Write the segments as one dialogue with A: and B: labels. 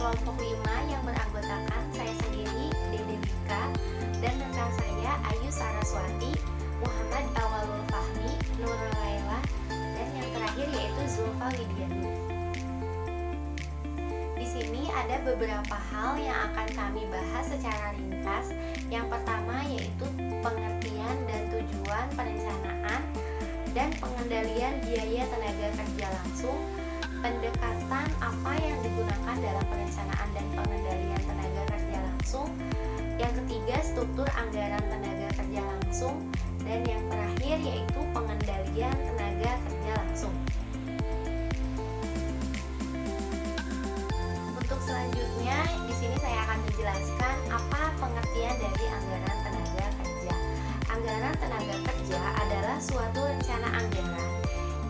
A: kelompok 5 yang beranggotakan saya sendiri, Dede Vika, dan rekan saya Ayu Saraswati, Muhammad Awalul Fahmi, Nurul Laila, dan yang terakhir yaitu Zulfa Lidiani. Di sini ada beberapa hal yang akan kami bahas secara ringkas. Yang pertama yaitu pengertian dan tujuan perencanaan dan pengendalian biaya tenaga kerja langsung, pendekatan apa yang digunakan dalam perencanaan dan pengendalian tenaga kerja langsung, yang ketiga struktur anggaran tenaga kerja langsung, dan yang terakhir yaitu pengendalian tenaga kerja langsung. Untuk selanjutnya di sini saya akan menjelaskan apa pengertian dari anggaran tenaga kerja. Anggaran tenaga kerja adalah suatu rencana anggaran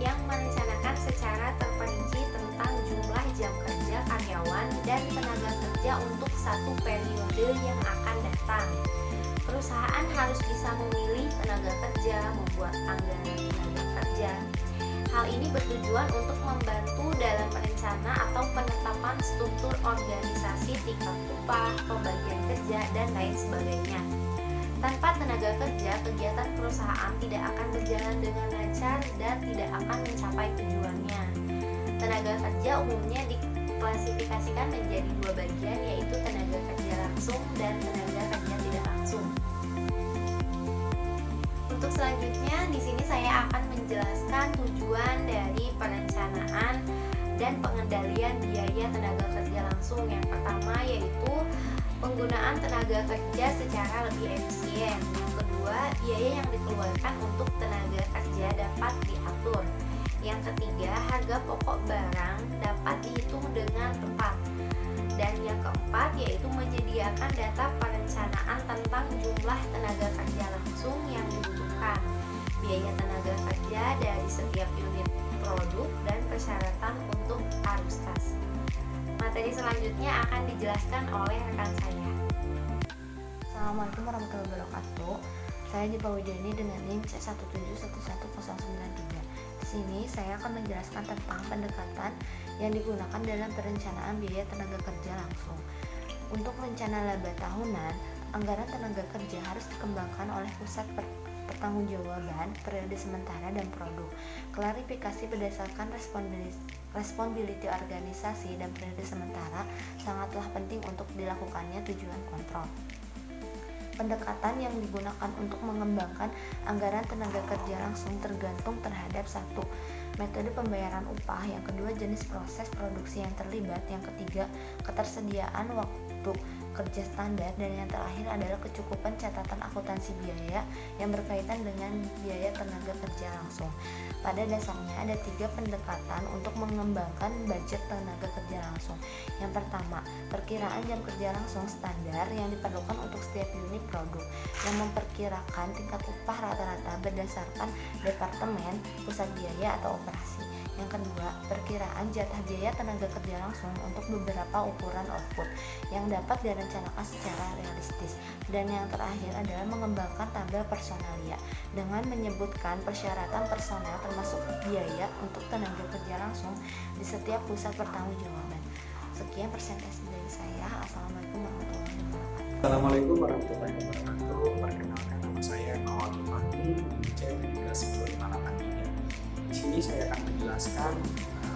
A: yang merencanakan secara terperinci tentang jumlah jam kerja karyawan dan tenaga kerja untuk satu periode yang akan datang. Perusahaan harus bisa memilih tenaga kerja, membuat anggaran tenaga kerja. Hal ini bertujuan untuk membantu dalam rencana atau penetapan struktur organisasi, tingkat upah, pembagian kerja, dan lain sebagainya. Tanpa tenaga kerja, kegiatan perusahaan tidak akan berjalan dengan lancar dan tidak akan mencapai tujuannya. Tenaga kerja umumnya diklasifikasikan menjadi dua bagian, yaitu tenaga kerja langsung dan tenaga kerja tidak langsung. Untuk selanjutnya, di sini saya akan menjelaskan tujuan dari perencanaan dan pengendalian biaya tenaga kerja langsung. Yang pertama yaitu penggunaan tenaga kerja secara lebih efisien. Yang kedua, biaya yang dikeluarkan untuk tenaga kerja dapat diatur. Yang ketiga, harga pokok barang dapat dihitung dengan tepat. Dan yang keempat yaitu menyediakan data perencanaan tentang jumlah tenaga kerja langsung yang dibutuhkan, biaya tenaga kerja dari setiap unit produk, dan persyaratan untuk arus kas. Materi selanjutnya akan dijelaskan oleh rekan saya.
B: Assalamualaikum warahmatullahi wabarakatuh. Saya Dipa Widiani dengan NIM C1711093. Di sini saya akan menjelaskan tentang pendekatan yang digunakan dalam perencanaan biaya tenaga kerja langsung. Untuk rencana laba tahunan, anggaran tenaga kerja harus dikembangkan oleh pusat pertanggungjawaban, periode sementara, dan produk. Klarifikasi berdasarkan responsibility organisasi dan periode sementara sangatlah penting untuk dilakukannya tujuan kontrol. Pendekatan yang digunakan untuk mengembangkan anggaran tenaga kerja langsung tergantung terhadap satu, metode pembayaran upah, yang kedua jenis proses produksi yang terlibat, yang ketiga ketersediaan waktu kerja standar, dan yang terakhir adalah kecukupan catatan akuntansi biaya yang berkaitan dengan biaya tenaga kerja langsung. Pada dasarnya ada 3 pendekatan untuk mengembangkan budget tenaga kerja langsung. Yang pertama, perkiraan jam kerja langsung standar yang diperlukan untuk setiap unit produk, yang memperkirakan tingkat upah rata-rata berdasarkan departemen, pusat biaya, atau operasi. Yang kedua, perkiraan jatah biaya tenaga kerja langsung untuk beberapa ukuran output yang dapat direncanakan secara realistis. Dan yang terakhir adalah mengembangkan tabel personalia dengan menyebutkan persyaratan personel termasuk biaya untuk tenaga kerja langsung di setiap pusat pertanggungjawaban. Sekian presentasi dari saya. Assalamualaikum warahmatullahi wabarakatuh.
C: Assalamualaikum warahmatullahi wabarakatuh. Perkenalkan, nama saya Awalul Fahmi di C1711093. Di sini saya akan menjelaskan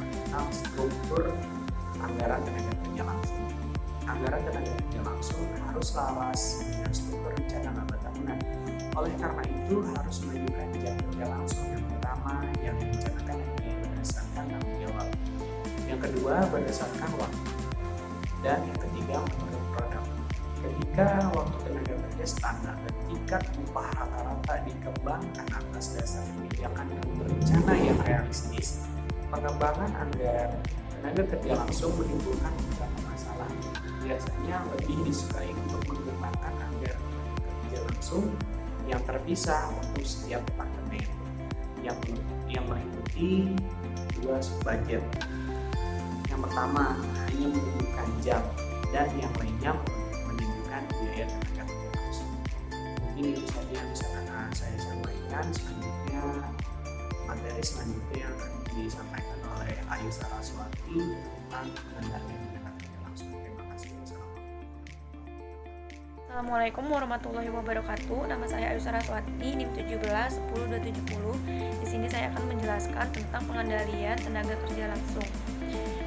C: tentang struktur anggaran tenaga kerja langsung. Anggaran tenaga kerja langsung harus selaras dengan struktur rencana laba tahunan. Oleh karena itu harus menunjukkan jam kerja langsung yang pertama yang direncanakan berdasarkan tanggung jawab. Yang kedua berdasarkan waktu. Dan yang ketiga menurut produk. Ketika waktu tenaga kerja standar dan tingkat upah rata-rata dikembangkan atas dasar kebijakan dan berencana yang realistis, pengembangan anggaran tenaga kerja langsung menimbulkan beberapa masalah. Biasanya lebih disukai untuk mengembangkan anggaran tenaga kerja langsung yang terpisah untuk setiap departemen, yang meliputi 2 subbudget. Yang pertama hanya menunjukkan jam, dan yang lainnya menunjukkan biaya tenaga kerja langsung. Mungkin itu saja yang bisa saya sampaikan. Selanjutnya materi selanjutnya yang akan disampaikan oleh Ayu Saraswati tentang pengendalian tenaga kerja langsung.
D: Assalamualaikum warahmatullahi wabarakatuh. Nama saya Ayu Saraswati, NIM 17 10 270. Di sini saya akan menjelaskan tentang pengendalian tenaga kerja langsung.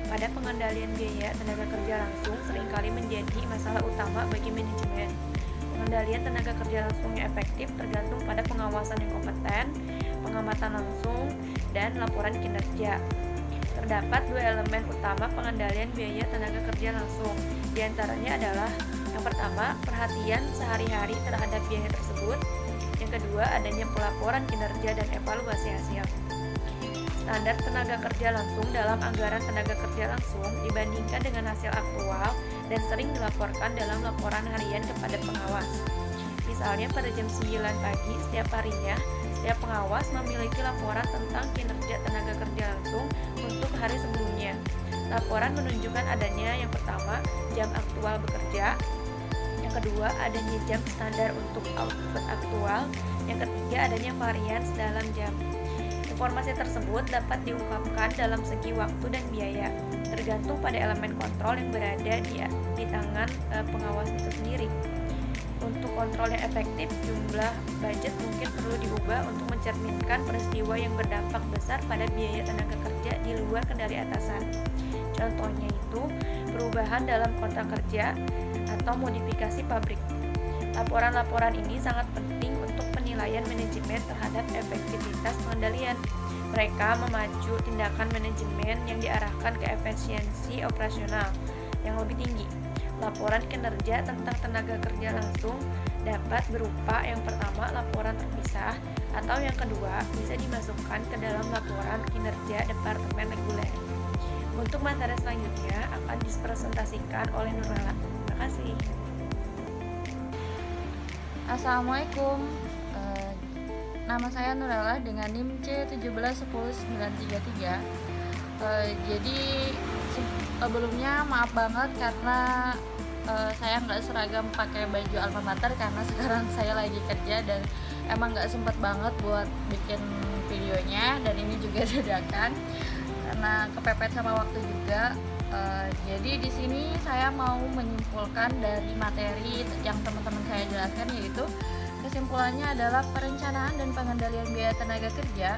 D: Pada pengendalian biaya tenaga kerja langsung seringkali menjadi masalah utama bagi manajemen. Pengendalian tenaga kerja langsung yang efektif tergantung pada pengawasan yang kompeten, pengamatan langsung, dan laporan kinerja. Terdapat dua elemen utama pengendalian biaya tenaga kerja langsung. Di antaranya adalah yang pertama, perhatian sehari-hari terhadap biaya tersebut. Yang kedua, adanya pelaporan kinerja dan evaluasi hasil. Standar tenaga kerja langsung dalam anggaran tenaga kerja langsung dibandingkan dengan hasil aktual dan sering dilaporkan dalam laporan harian kepada pengawas. Misalnya pada jam 9 pagi setiap harinya, setiap pengawas memiliki laporan tentang kinerja tenaga kerja langsung untuk hari sebelumnya. Laporan menunjukkan adanya yang pertama, jam aktual bekerja, yang kedua, adanya jam standar untuk output aktual, yang ketiga, adanya varians dalam jam. Informasi tersebut dapat diungkapkan dalam segi waktu dan biaya, tergantung pada elemen kontrol yang berada di tangan pengawas itu sendiri. Untuk kontrol yang efektif, jumlah budget mungkin perlu diubah untuk mencerminkan peristiwa yang berdampak besar pada biaya tenaga kerja di luar kendali atasan. Contohnya itu, perubahan dalam kontrak kerja atau modifikasi pabrik. Laporan-laporan ini sangat penting untuk penilaian manajemen terhadap efektivitas pengendalian. Mereka memacu tindakan manajemen yang diarahkan ke efisiensi operasional yang lebih tinggi. Laporan kinerja tentang tenaga kerja langsung dapat berupa yang pertama laporan terpisah atau yang kedua bisa dimasukkan ke dalam laporan kinerja departemen reguler. Untuk materi selanjutnya akan dipresentasikan oleh Nurala. Terima kasih.
E: Assalamualaikum. Nama saya Nurala dengan NIM C1710933. Jadi sebelumnya maaf banget karena saya nggak seragam pakai baju alma mater karena sekarang saya lagi kerja dan emang nggak sempet banget buat bikin videonya, dan ini juga dadakan karena kepepet sama waktu juga. Jadi di sini saya mau menyimpulkan dari materi yang teman-teman saya jelaskan, yaitu kesimpulannya adalah perencanaan dan pengendalian biaya tenaga kerja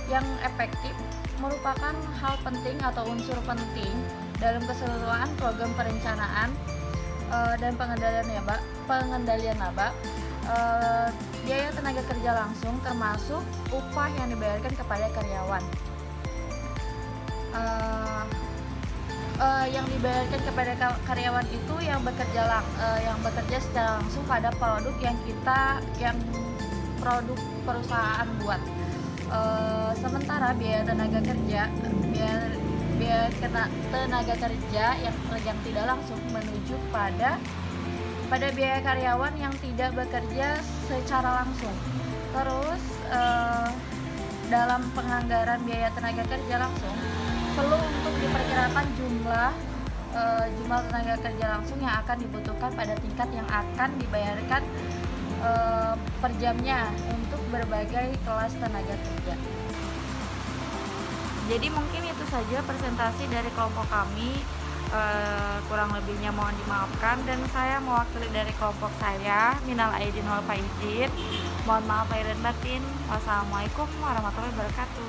E: yang efektif merupakan hal penting atau unsur penting dalam keseluruhan program perencanaan dan pengendalian laba. Biaya tenaga kerja langsung termasuk upah yang dibayarkan kepada karyawan. Yang dibayarkan kepada karyawan itu yang bekerja secara langsung pada produk yang produk perusahaan buat. Sementara biaya tenaga kerja yang tidak langsung menuju pada biaya karyawan yang tidak bekerja secara langsung. Terus dalam penganggaran biaya tenaga kerja langsung perlu untuk diperkirakan jumlah tenaga kerja langsung yang akan dibutuhkan pada tingkat yang akan dibayarkan per jamnya untuk berbagai kelas tenaga kerja. Jadi mungkin itu saja presentasi dari kelompok kami. Kurang lebihnya mohon dimaafkan, dan saya mewakili dari kelompok saya, minal aidin wal faizin. Mohon maaf lahir dan batin. Wassalamualaikum warahmatullahi wabarakatuh.